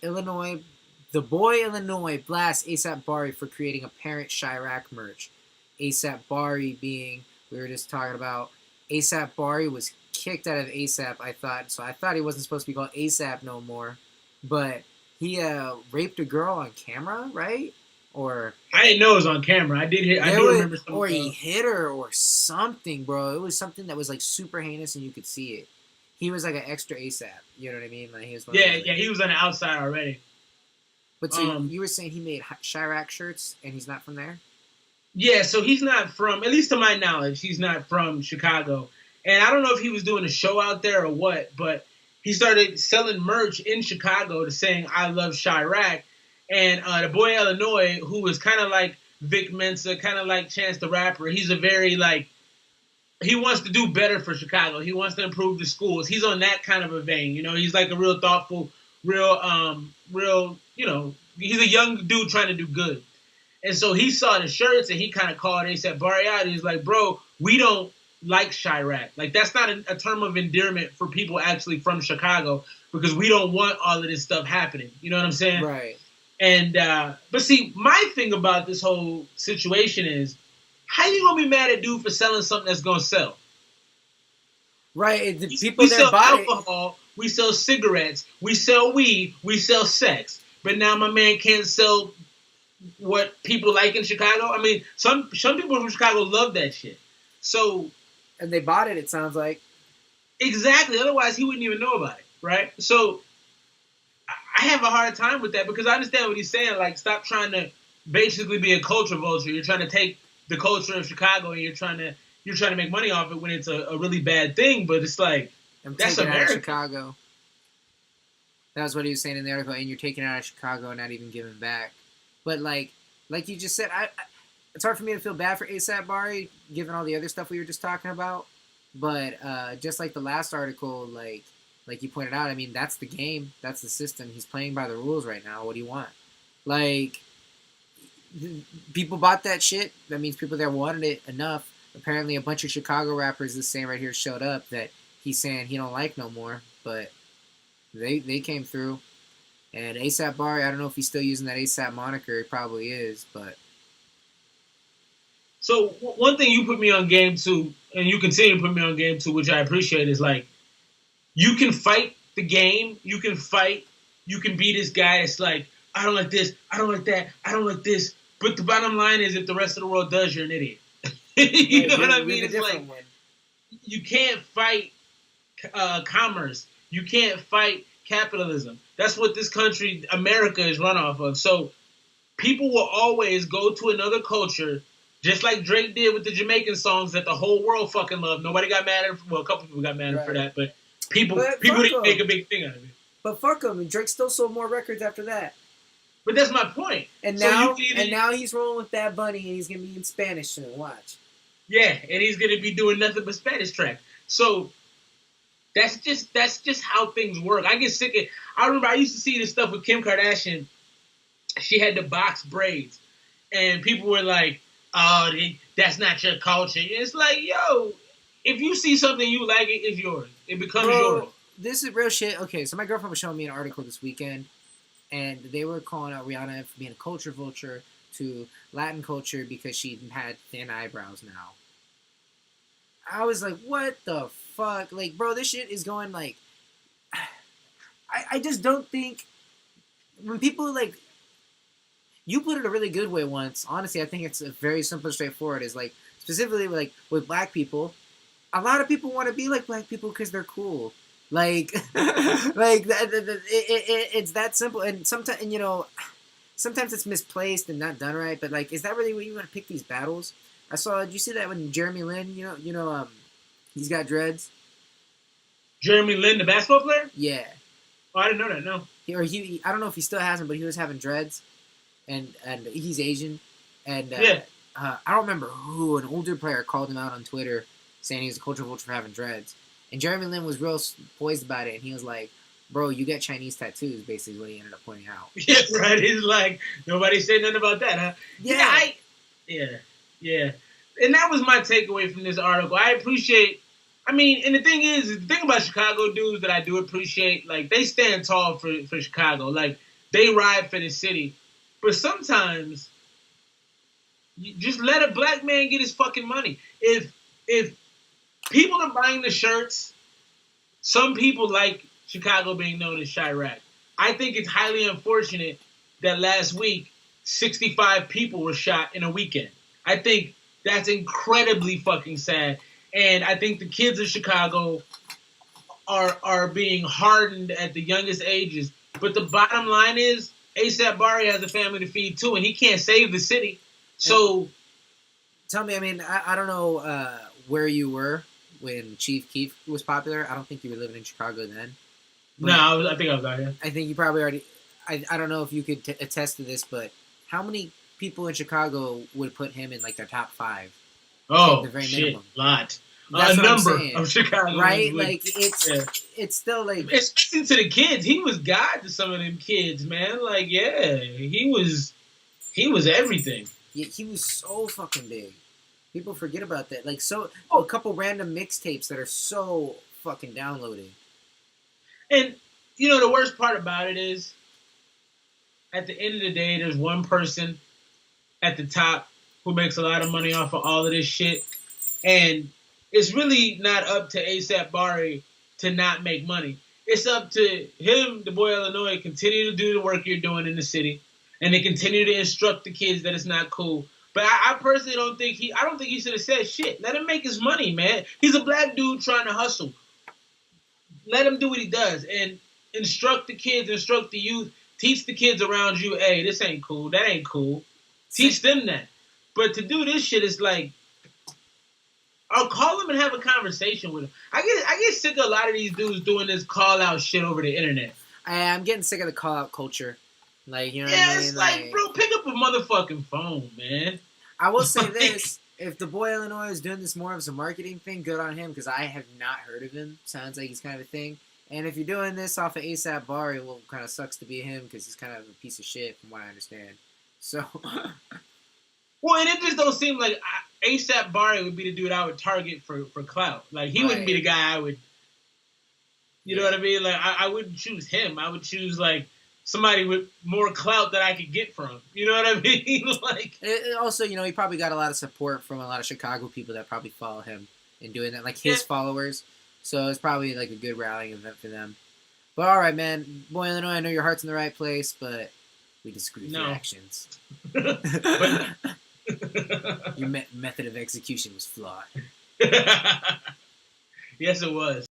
Illinois, the boy Illinois blasts ASAP Bari for creating a Parent Chirac merch. ASAP Bari being, we were just talking about, ASAP Bari was kicked out of ASAP, I thought. So I thought he wasn't supposed to be called ASAP no more. But he raped a girl on camera, right? Or I didn't know it was on camera. I did hear. I do remember some. or he hit her or something, bro. It was something that was like super heinous and you could see it. He was like an extra ASAP. You know what I mean? Like he was. Yeah. He was on the outside already. But so you were saying he made Chirac shirts and he's not from there? Yeah, so he's not from, at least to my knowledge, he's not from Chicago. And I don't know if he was doing a show out there or what, but he started selling merch in Chicago to saying, I love Chirac. And the boy Illinois, who was kind of like Vic Mensa, kind of like Chance the Rapper, he's a very like, he wants to do better for Chicago. He wants to improve the schools. He's on that kind of a vein. You know, he's like a real thoughtful, real, you know, he's a young dude trying to do good. And so he saw the shirts and he kind of called ASAP Bari out. He's like, bro, we don't like Chirac. Like, that's not a term of endearment for people actually from Chicago because we don't want all of this stuff happening. You know what I'm saying? Right. And, but see, my thing about this whole situation is, how you going to be mad at dude for selling something that's going to sell? Right. The we sell alcohol, we sell cigarettes, we sell weed, we sell sex. But now my man can't sell what people like in Chicago. I mean, some people from Chicago love that shit. So, and they bought it. It sounds like exactly. Otherwise, he wouldn't even know about it, right? So, I have a hard time with that because I understand what he's saying. Like, stop trying to basically be a culture vulture. You're trying to take the culture of Chicago and you're trying to make money off it when it's a really bad thing. But it's like that's America. Out of Chicago. That was what he was saying in the article. And you're taking it out of Chicago and not even giving back. But like you just said, it's hard for me to feel bad for ASAP Bari, given all the other stuff we were just talking about. But just like the last article, like you pointed out, I mean, that's the game. That's the system. He's playing by the rules right now. What do you want? Like, people bought that shit. That means people there wanted it enough. Apparently, a bunch of Chicago rappers, this saying right here, showed up that he's saying he don't like no more. But they came through. And ASAP Bari, I don't know if he's still using that ASAP moniker. He probably is, but. So, one thing you put me on game to, and you continue to put me on game to, which I appreciate, is like, you can fight the game, you can be this guy that's like, I don't like this, I don't like that, I don't like this. But the bottom line is, if the rest of the world does, you're an idiot. You know what I mean? It's like, you can't fight commerce. You can't fight capitalism. That's what this country, America, is run off of. So people will always go to another culture, just like Drake did with the Jamaican songs that the whole world fucking loved. Nobody got mad at him. Well, a couple people got mad at him for that, but people didn't make a big thing out of it. But fuck him. Drake still sold more records after that. But that's my point. And now, now he's rolling with Bad Bunny, and he's gonna be in Spanish soon. Watch. Yeah, and he's gonna be doing nothing but Spanish track. So that's just how things work. I get sick of. I remember I used to see this stuff with Kim Kardashian. She had the box braids, and people were like, "Oh, that's not your culture." It's like, yo, if you see something you like, it's yours. It becomes yours. This is real shit. Okay, so my girlfriend was showing me an article this weekend, and they were calling out Rihanna for being a culture vulture to Latin culture because she had thin eyebrows now. I was like, what the fuck? Like, bro, this shit is going like... I just don't think... When people like... You put it a really good way once. Honestly, I think it's a very simple and straightforward. Is like, specifically like with black people, a lot of people want to be like black people because they're cool. Like, it's that simple. And sometimes, and you know, sometimes it's misplaced and not done right. But like, is that really what you want to pick these battles? I saw. Did you see that when Jeremy Lin? He's got dreads. Jeremy Lin, the basketball player. Yeah. Oh, I didn't know that. No. He I don't know if he still has them, but he was having dreads, and he's Asian, and yeah. I don't remember who, an older player called him out on Twitter saying he's a culture vulture for having dreads. And Jeremy Lin was real poised about it, and he was like, bro, you got Chinese tattoos, basically what he ended up pointing out. Yeah, right. He's like, nobody said nothing about that, huh? Yeah. Yeah. And that was my takeaway from this article. I appreciate I mean, and the thing about Chicago dudes that I do appreciate, like they stand tall for Chicago, like they ride for the city. But sometimes you just let a black man get his fucking money. If people are buying the shirts, some people like Chicago being known as Chirac. I think it's highly unfortunate that last week 65 people were shot in a weekend. I think that's incredibly fucking sad. And I think the kids of Chicago are being hardened at the youngest ages. But the bottom line is ASAP Bari has a family to feed too, and he can't save the city. So tell me, I mean, I don't know where you were when Chief Keef was popular. I don't think you were living in Chicago then. No, I think I was out here. I think you probably already. I don't know if you could attest to this, but how many people in Chicago would put him in like their top 5? Oh, the very shit, minimum. Lot. That's A what I'm number saying. of Chicago, right? Like it's still like, especially to the kids. He was God to some of them kids, man. Like, yeah, he was everything. Yeah, he was so fucking big. People forget about that. Like, so a couple random mixtapes that are so fucking downloaded. And you know the worst part about it is, at the end of the day, there's one person at the top who makes a lot of money off of all of this shit, and it's really not up to A$AP Bari to not make money. It's up to him, the boy Illinois, continue to do the work you're doing in the city, and to continue to instruct the kids that it's not cool. But I personally don't think he should have said shit. Let him make his money, man. He's a black dude trying to hustle. Let him do what he does and instruct the kids, instruct the youth, teach the kids around you, hey, this ain't cool, that ain't cool. Teach them that. But to do this shit is like, I'll call him and have a conversation with him. I get sick of a lot of these dudes doing this call out shit over the internet. I'm getting sick of the call out culture. Like, you know what I mean? It's like, bro, pick up a motherfucking phone, man. I will say this. If the boy Illinois is doing this more of a marketing thing, good on him, because I have not heard of him. Sounds like he's kind of a thing. And if you're doing this off of A$AP Bari, well, kind of sucks to be him, because he's kind of a piece of shit, from what I understand. So... Well, and it just don't seem like A$AP Bari would be the dude I would target for clout. Like, he wouldn't be the guy I would... You know what I mean? Like, I wouldn't choose him. I would choose, like, somebody with more clout that I could get from. You know what I mean? Like, also, you know, he probably got a lot of support from a lot of Chicago people that probably follow him in doing that, like his followers. So it's probably like a good rallying event for them. But all right, man, boy Illinois, I know your heart's in the right place, but we disagree with your actions. Your method of execution was flawed. Yes, it was.